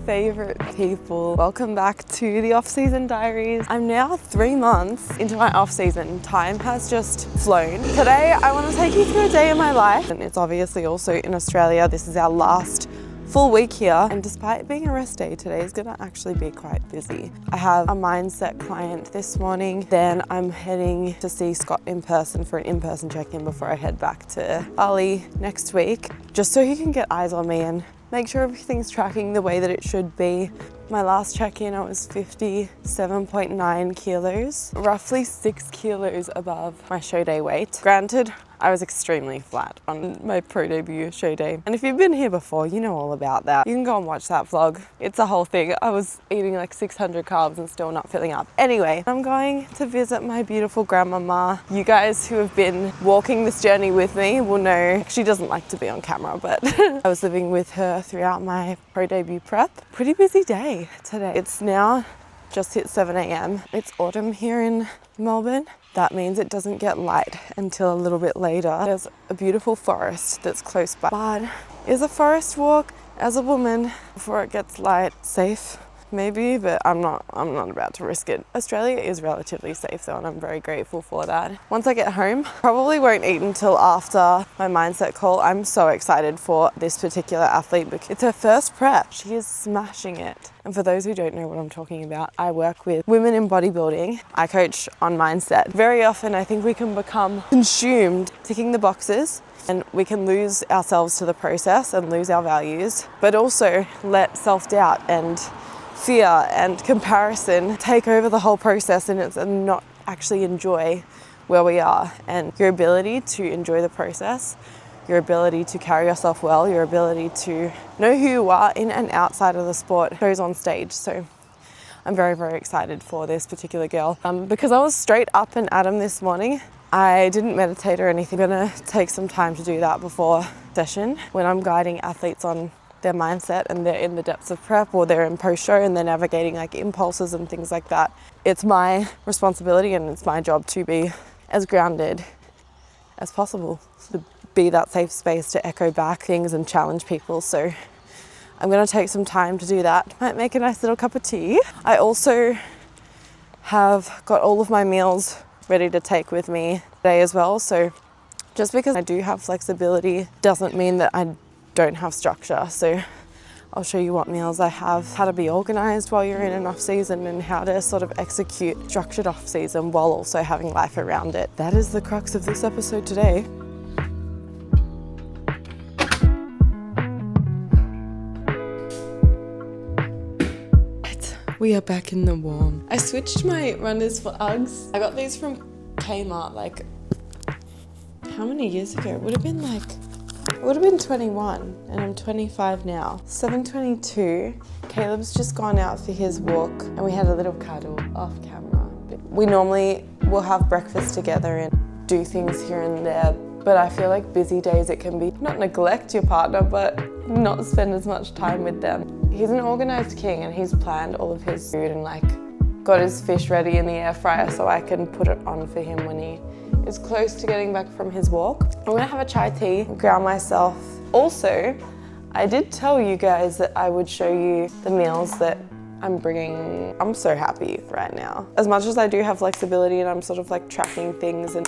favorite people. Welcome back to the Offseason Diaries. I'm now 3 months into my off-season. Time has just flown. Today, I want to take you through a day in my life. And it's obviously also in Australia. This is our last full week here, and despite being a rest day, today is gonna actually be quite busy. I have a mindset client this morning, then I'm heading to see Scott in person for an in-person check-in before I head back to Bali next week, just so he can get eyes on me and make sure everything's tracking the way that it should be. My last check-in, I was 57.9 kilos, roughly 6 kilos above my show day weight. Granted, I was extremely flat on my pro debut show day. And if you've been here before, you know all about that. You can go and watch that vlog. It's a whole thing. I was eating like 600 carbs and still not filling up. Anyway, I'm going to visit my beautiful grandmama. You guys who have been walking this journey with me will know she doesn't like to be on camera, but I was living with her throughout my pro debut prep. Pretty busy day today. It's now just hit 7 a.m. It's autumn here in Melbourne. That means it doesn't get light until a little bit later. There's a beautiful forest that's close by. But is a forest walk as a woman before it gets light safe? Maybe, but I'm not about to risk it. Australia is relatively safe though, and I'm very grateful for that. Once I get home, probably won't eat until after my mindset call. I'm so excited for this particular athlete because it's her first prep. She is smashing it. And for those who don't know what I'm talking about, I work with women in bodybuilding. I coach on mindset. Very often I think we can become consumed ticking the boxes, and we can lose ourselves to the process and lose our values, but also let self-doubt and fear and comparison take over the whole process and not actually enjoy where we are. And your ability to enjoy the process, your ability to carry yourself well, your ability to know who you are in and outside of the sport shows on stage. So I'm very, very excited for this particular girl. Because I was straight up and at 'em this morning, I didn't meditate or anything. I'm gonna take some time to do that before session when I'm guiding athletes on their mindset and they're in the depths of prep or they're in post-show and they're navigating like impulses and things like that. It's my responsibility and it's my job to be as grounded as possible, to be that safe space to echo back things and challenge people. So I'm going to take some time to do that. Might make a nice little cup of tea. I also have got all of my meals ready to take with me today as well. So just because I do have flexibility doesn't mean that I don't have structure. So I'll show you what meals I have, how to be organized while you're in an off season, and how to sort of execute structured off season while also having life around it. That is the crux of this episode today. We are back in the warm. I switched my runners for Uggs. I got these from Kmart like, how many years ago? It would have been 21 and I'm 25 now. 7:22. Caleb's just gone out for his walk and we had a little cuddle off camera. We normally will have breakfast together and do things here and there, but I feel like busy days it can be not neglect your partner, but not spend as much time with them. He's an organized king and he's planned all of his food and like got his fish ready in the air fryer so I can put it on for him when he is close to getting back from his walk. I'm gonna have a chai tea, ground myself. Also, I did tell you guys that I would show you the meals that I'm bringing. I'm so happy right now. As much as I do have flexibility and I'm sort of like tracking things and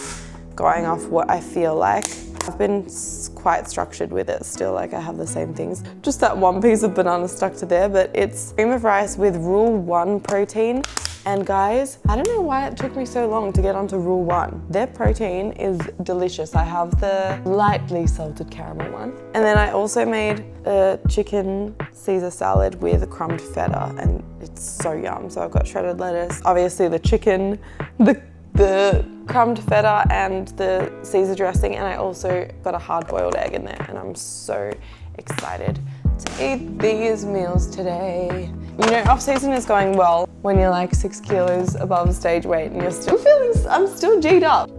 going off what I feel like, I've been quite structured with it still. Like I have the same things. Just that one piece of banana stuck to there, but it's cream of rice with Rule 1 protein. And guys, I don't know why it took me so long to get onto Rule 1. Their protein is delicious. I have the lightly salted caramel one. And then I also made a chicken Caesar salad with crumbed feta and it's so yum. So I've got shredded lettuce, obviously the chicken, the crumbed feta and the Caesar dressing, and I also got a hard-boiled egg in there, and I'm so excited to eat these meals today. You know, off-season is going well when you're like 6 kilos above stage weight and you're still feeling, I'm still G'd up.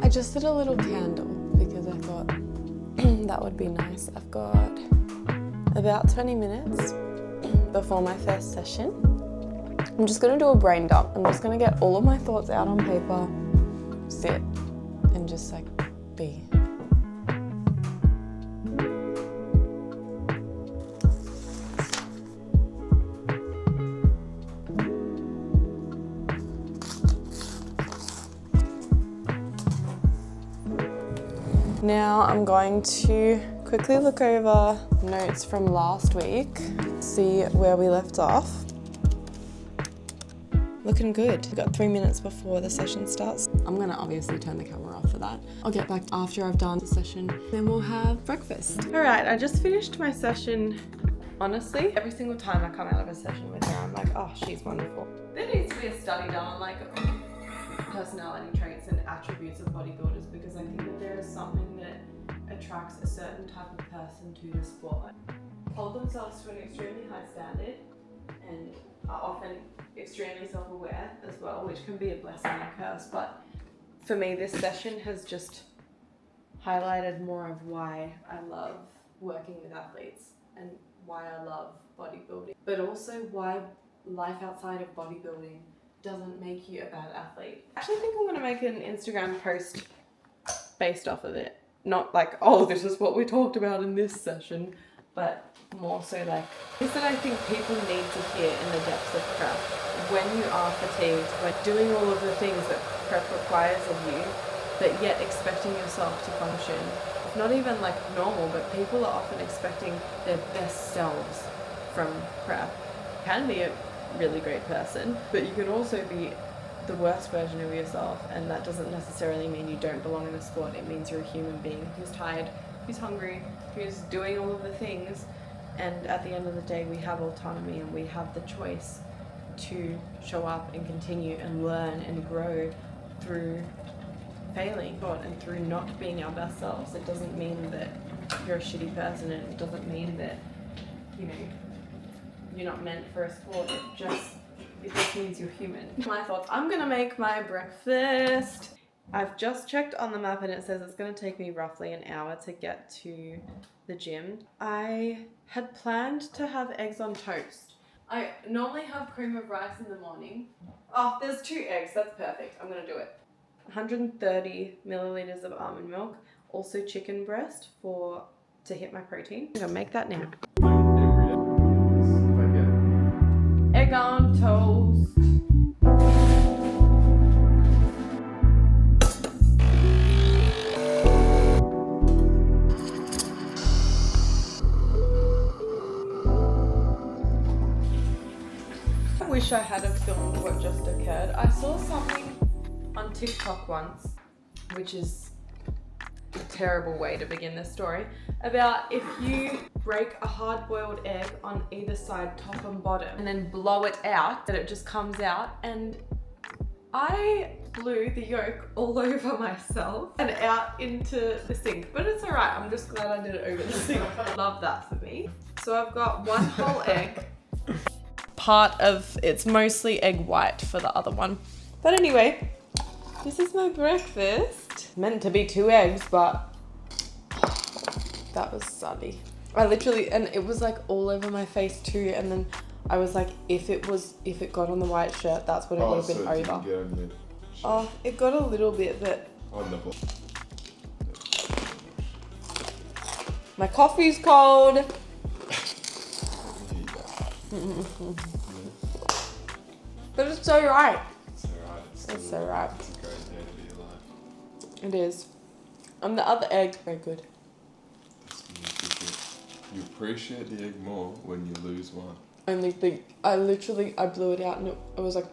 I just did a little candle because I thought that would be nice. I've got about 20 minutes before my first session. I'm just gonna do a brain dump. I'm just gonna get all of my thoughts out on paper, sit, and just like be. Now I'm going to quickly look over notes from last week, see where we left off. Looking good. We've got 3 minutes before the session starts. I'm gonna obviously turn the camera off for that. I'll get back after I've done the session, then we'll have breakfast. All right, I just finished my session. Honestly, every single time I come out of a session with her, I'm like, oh, she's wonderful. There needs to be a study done on like personality traits and attributes of bodybuilders, because I think that there is something that attracts a certain type of person to the sport. Hold themselves to an extremely high standard and are often extremely self-aware as well, which can be a blessing and a curse. But for me, this session has just highlighted more of why I love working with athletes and why I love bodybuilding, but also why life outside of bodybuilding doesn't make you a bad athlete. I actually think I'm going to make an Instagram post based off of it. Not like, oh, this is what we talked about in this session, but more so like, things that I think people need to hear in the depths of prep. When you are fatigued, when doing all of the things that prep requires of you, but yet expecting yourself to function, not even like normal, but people are often expecting their best selves from prep. You can be a really great person, but you can also be the worst version of yourself, and that doesn't necessarily mean you don't belong in the sport. It means you're a human being who's tired, who's hungry, who's doing all of the things, and at the end of the day we have autonomy and we have the choice to show up and continue and learn and grow through failing and through not being our best selves. It doesn't mean that you're a shitty person, and it doesn't mean that, you know, you're not meant for a sport. It just means you're human. My thoughts. I'm gonna make my breakfast. I've just checked on the map and it says it's gonna take me roughly an hour to get to the gym. I had planned to have eggs on toast. I normally have cream of rice in the morning. Oh, there's 2 eggs, that's perfect. I'm gonna do it. 130 milliliters of almond milk, also chicken breast to hit my protein. I'm gonna make that now. Egg on toast. I wish I had have filmed what just occurred. I saw something on TikTok once, which is a terrible way to begin this story, about if you break a hard-boiled egg on either side, top and bottom, and then blow it out, that it just comes out. And I blew the yolk all over myself and out into the sink, but it's alright, I'm just glad I did it over the sink. Love that for me. So I've got 1 whole egg. Part of it's mostly egg white for the other one. But anyway, this is my breakfast. Meant to be 2 eggs, but that was sunny. I literally, and it was like all over my face too, and then I was like, if it got on the white shirt, that's what it would have been over. Didn't get on your shirt. Oh, it got a little bit, but on the my coffee's cold. But it's so right. It's so right. It's a great day to be alive. It is. And the other egg, very good. You appreciate the egg more when you lose one. Only thing, I blew it out and it was like,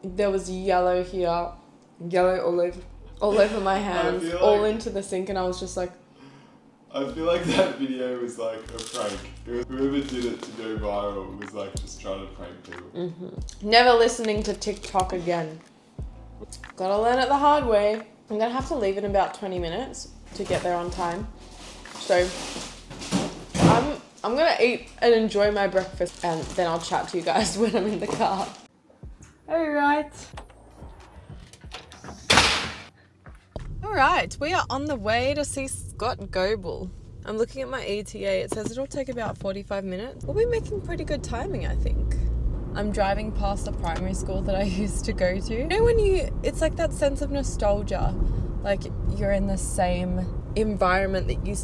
there was yellow here, yellow all over my hands, all into the sink, and I was just like. I feel like that video was like a prank. Whoever did it to go viral was like just trying to prank people. Mm-hmm. Never listening to TikTok again. Gotta learn it the hard way. I'm gonna have to leave in about 20 minutes to get there on time. So I'm gonna eat and enjoy my breakfast, and then I'll chat to you guys when I'm in the car. Alright, we are on the way to see Scott Goebel. I'm looking at my ETA. It says it'll take about 45 minutes. We'll be making pretty good timing, I think. I'm driving past a primary school that I used to go to. You know it's like that sense of nostalgia. Like you're in the same environment that you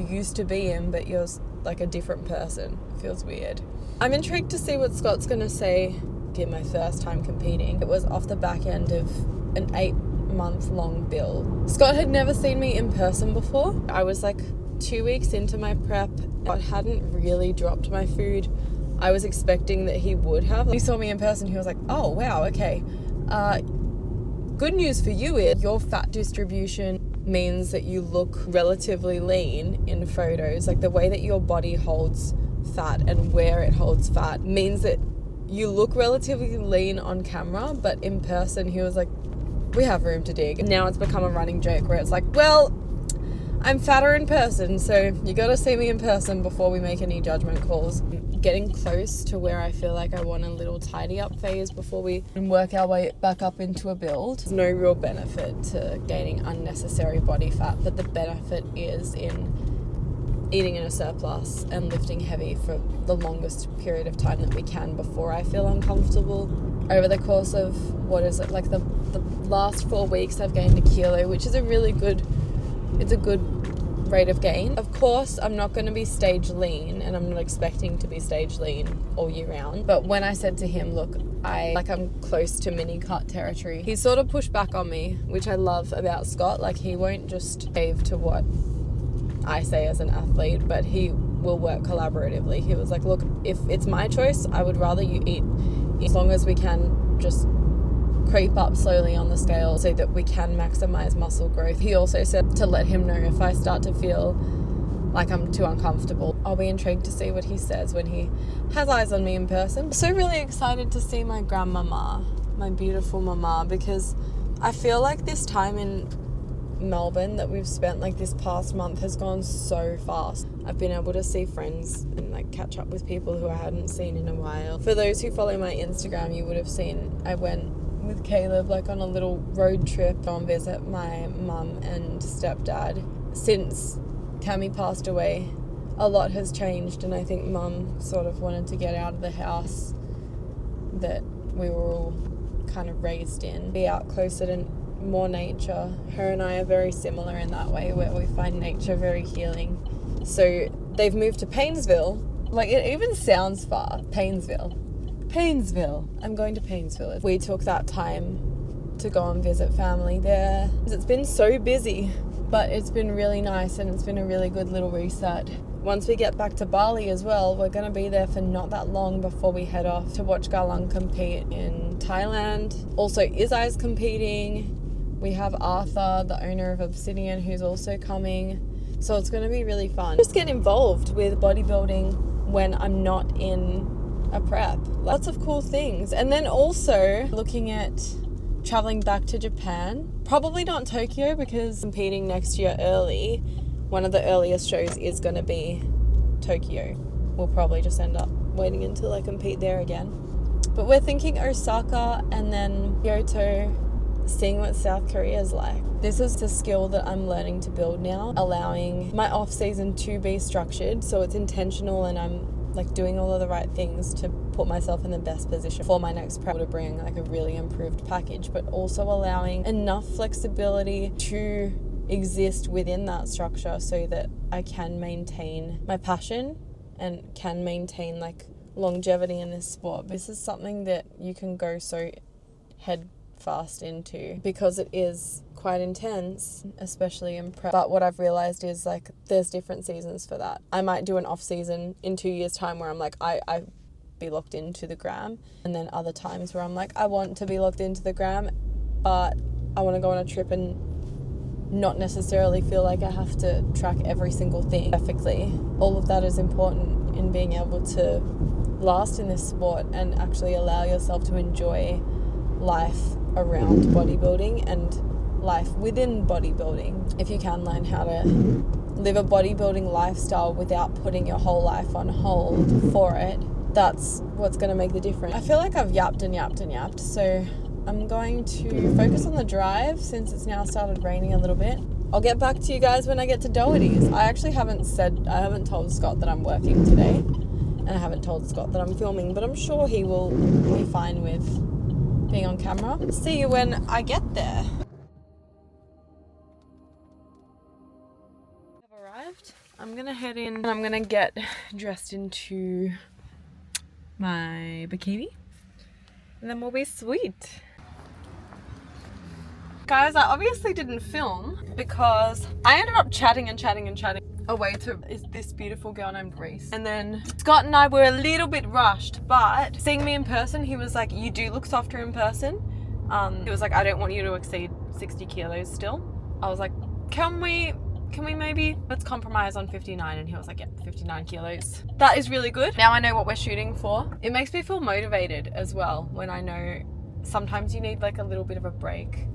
used to be in, but you're like a different person. It feels weird. I'm intrigued to see what Scott's gonna say in my first time competing. It was off the back end of an 3-month-long build. Scott had never seen me in person before. I was like 2 weeks into my prep. I hadn't really dropped my food. I was expecting that he would have. When he saw me in person, he was like, oh wow, okay. Good news for you is your fat distribution means that you look relatively lean in photos. Like the way that your body holds fat and where it holds fat means that you look relatively lean on camera, but in person he was like, we have room to dig. Now it's become a running joke where it's like, well, I'm fatter in person, so you gotta see me in person before we make any judgment calls. Getting close to where I feel like I want a little tidy up phase before we work our way back up into a build. There's no real benefit to gaining unnecessary body fat, but the benefit is in eating in a surplus and lifting heavy for the longest period of time that we can before I feel uncomfortable. Over the course of, like the last 4 weeks I've gained 1 kilo, which is a good rate of gain. Of course, I'm not going to be stage lean, and I'm not expecting to be stage lean all year round. But when I said to him, look, I'm close to mini cut territory, he sort of pushed back on me, which I love about Scott. Like, he won't just cave to what I say as an athlete, but he will work collaboratively. He was like, look, if it's my choice, I would rather you eat as long as we can just creep up slowly on the scale so that we can maximize muscle growth. He also said to let him know if I start to feel like I'm too uncomfortable. I'll be intrigued to see what he says when he has eyes on me in person. So really excited to see my grandmama, my beautiful mama, because I feel like this time in Melbourne that we've spent, like this past month, has gone so fast. I've been able to see friends and like catch up with people who I hadn't seen in a while. For those who follow my Instagram, you would have seen I went with Caleb like on a little road trip to visit my mum and stepdad. Since Cammy passed away, a lot has changed, and I think mum sort of wanted to get out of the house that we were all kind of raised in, be out closer to more nature. Her and I are very similar in that way, where we find nature very healing. So they've moved to Paynesville. Like, it even sounds far. Paynesville. I'm going to Paynesville. We took that time to go and visit family there. It's been so busy, but it's been really nice, and it's been a really good little reset. Once we get back to Bali as well, we're going to be there for not that long before we head off to watch Galang compete in Thailand. Also, Izai's competing. We have Arthur, the owner of Obsidian, who's also coming. So it's going to be really fun. Just get involved with bodybuilding when I'm not in a prep. Lots of cool things. And then also looking at traveling back to Japan. Probably not Tokyo, because competing next year early, one of the earliest shows is going to be Tokyo. We'll probably just end up waiting until I compete there again. But we're thinking Osaka and then Kyoto, seeing what South Korea is like. This is a skill that I'm learning to build now, allowing my off season to be structured so it's intentional, and I'm like doing all of the right things to put myself in the best position for my next prep to bring like a really improved package, but also allowing enough flexibility to exist within that structure so that I can maintain my passion and can maintain like longevity in this sport. This is something that you can go so head fast into because it is quite intense, especially in prep. But what I've realized is like there's different seasons for that. I might do an off season in 2 years time where I'm like I be locked into the gram, and then other times where I'm like I want to be locked into the gram, but I want to go on a trip and not necessarily feel like I have to track every single thing perfectly. All of that is important in being able to last in this sport and actually allow yourself to enjoy life around bodybuilding and life within bodybuilding. If you can learn how to live a bodybuilding lifestyle without putting your whole life on hold for it, that's what's going to make the difference. I feel like I've yapped, so I'm going to focus on the drive since it's now started raining a little bit. I'll get back to you guys when I get to Doherty's. I haven't told Scott that I'm working today, and I haven't told Scott that I'm filming, but I'm sure he will be fine with being on camera. See you when I get there. I've arrived. I'm gonna head in and I'm gonna get dressed into my bikini, and then we'll be sweet. Guys, I obviously didn't film because I ended up chatting away to this beautiful girl named Reese. And then Scott and I were a little bit rushed, but seeing me in person, he was like, you do look softer in person. He was like, I don't want you to exceed 60 kilos still. I was like, can we maybe, let's compromise on 59. And he was like, yeah, 59 kilos. That is really good. Now I know what we're shooting for. It makes me feel motivated as well when I know sometimes you need like a little bit of a break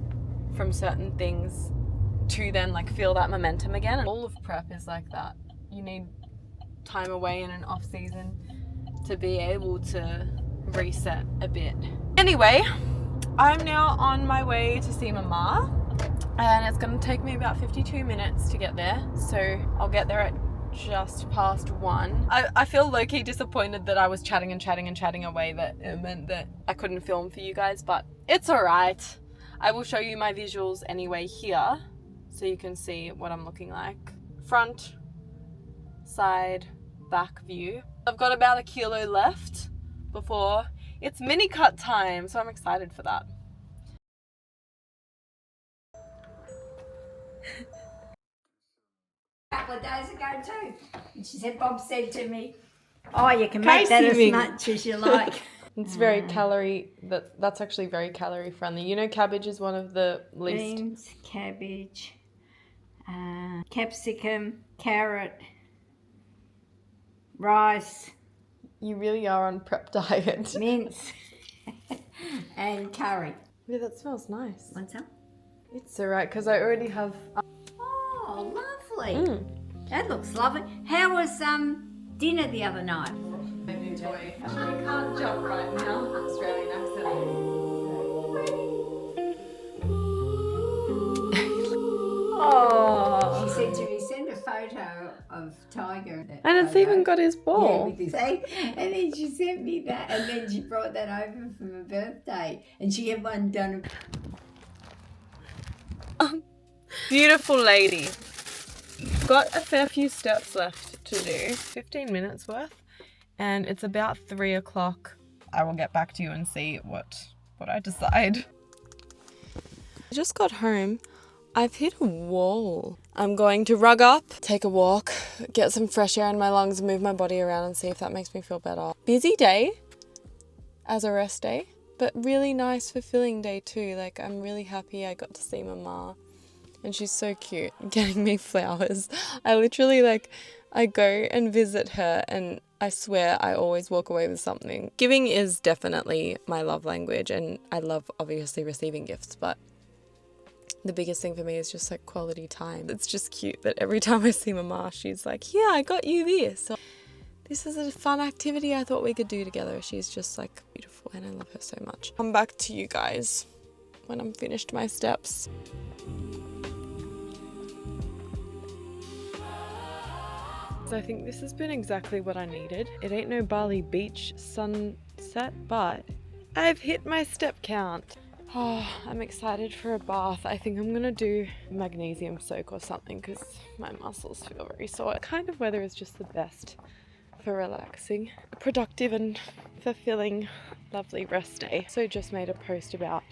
from certain things to then like feel that momentum again. And all of prep is like that. You need time away in an off season to be able to reset a bit. Anyway, I'm now on my way to see Mama, and it's going to take me about 52 minutes to get there. So I'll get there at just past 1. I feel low-key disappointed that I was chatting away, that it meant that I couldn't film for you guys, but it's alright. I will show you my visuals anyway here, so you can see what I'm looking like. Front, side, back view. I've got about 1 kilo left before it's mini cut time, so I'm excited for that. A couple of days ago too. And she said, Bob said to me, oh, you can make that as much as you like. It's very that's actually very calorie friendly. You know, cabbage is one of the least. Beans, cabbage, capsicum, carrot, rice. You really are on prep diet. Mince, and curry. Yeah, that smells nice. Want some? It's alright, because I already have... Oh, lovely. That looks lovely. How was dinner the other night? I can't jump right now. Australian accent. Oh. She said to me, send a photo of Tiger. And it's even got his ball. Yeah, with his egg. And then she sent me that, and then she brought that over for my birthday. And she had one done. Beautiful lady. Got a fair few steps left to do. 15 minutes worth. And it's about 3 o'clock. I will get back to you and see what I decide. I just got home. I've hit a wall. I'm going to rug up, take a walk, get some fresh air in my lungs, move my body around and see if that makes me feel better. Busy day as a rest day, but really nice, fulfilling day too. Like, I'm really happy I got to see Mama. And she's so cute, getting me flowers. I literally, I go and visit her and I swear I always walk away with something. Giving is definitely my love language, and I love obviously receiving gifts, but the biggest thing for me is just like quality time. It's just cute that every time I see Mama, she's like, yeah, I got you this. So this is a fun activity I thought we could do together. She's just like beautiful and I love her so much. Come back to you guys when I'm finished my steps. So I think this has been exactly what I needed. It ain't no Bali Beach sunset, but I've hit my step count. Oh, I'm excited for a bath. I think I'm gonna do magnesium soak or something because my muscles feel very sore. Kind of weather is just the best for relaxing. A productive and fulfilling, lovely rest day. So just made a post about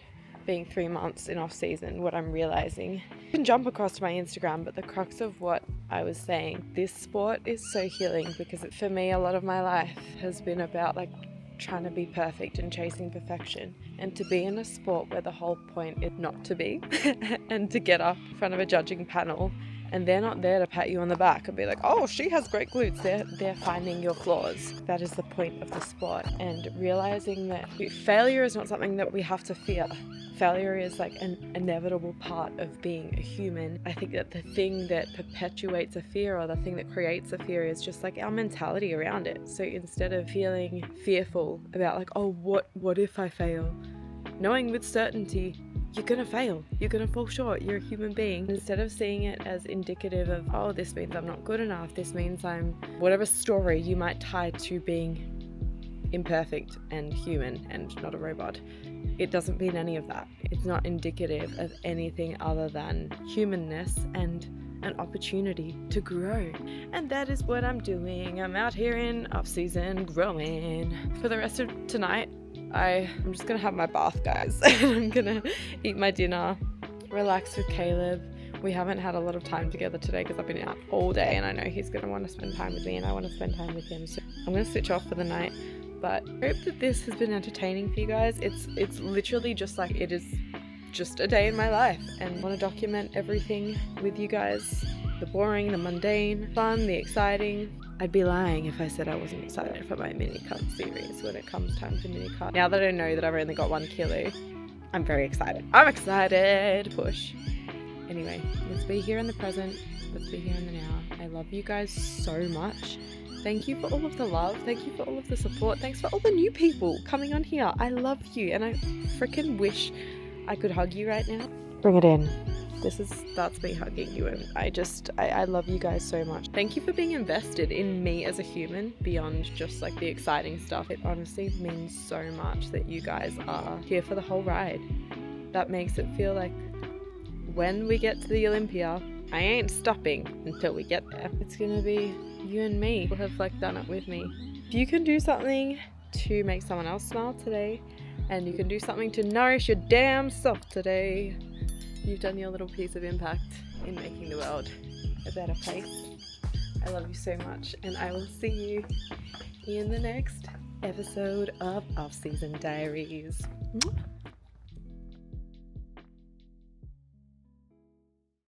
being 3 months in off season, what I'm realizing. You can jump across to my Instagram, but the crux of what I was saying, this sport is so healing because for me, a lot of my life has been about trying to be perfect and chasing perfection, and to be in a sport where the whole point is not to be and to get up in front of a judging panel and they're not there to pat you on the back and be like, oh, she has great glutes. They're finding your flaws. That is the point of the sport, and realizing that failure is not something that we have to fear. Failure is like an inevitable part of being a human. I think that the thing that perpetuates a fear, or the thing that creates a fear, is just like our mentality around it. So instead of feeling fearful about oh, what if I fail? Knowing with certainty, you're gonna fail, you're gonna fall short, you're a human being. Instead of seeing it as indicative of, oh, this means I'm not good enough, this means I'm whatever story you might tie to being imperfect and human and not a robot. It doesn't mean any of that. It's not indicative of anything other than humanness and an opportunity to grow. And that is what I'm doing. I'm out here in off-season growing. For the rest of tonight, I'm just gonna have my bath, guys. I'm gonna eat my dinner relax with Caleb. We haven't had a lot of time together today because I've been out all day and I know he's going to want to spend time with me and I want to spend time with him. So I'm going to switch off for the night. But I hope that this has been entertaining for you guys. It's literally just like, it is just a day in my life, and I want to document everything with you guys. The boring, the mundane, fun, the exciting. I'd be lying if I said I wasn't excited for my mini cut series when it comes time to mini cut. Now that I know that I've only got 1 kilo, I'm very excited. I'm excited. Push. Anyway, let's be here in the present. Let's be here in the now. I love you guys so much. Thank you for all of the love. Thank you for all of the support. Thanks for all the new people coming on here. I love you, and I freaking wish I could hug you right now. Bring it in. That's me hugging you, and I love you guys so much. Thank you for being invested in me as a human beyond just like the exciting stuff. It honestly means so much that you guys are here for the whole ride. That makes it feel like when we get to the Olympia, I ain't stopping until we get there. It's gonna be you and me who have like done it with me. If you can do something to make someone else smile today, and you can do something to nourish your damn self today, you've done your little piece of impact in making the world a better place. I love you so much, and I will see you in the next episode of Offseason Diaries. Mwah.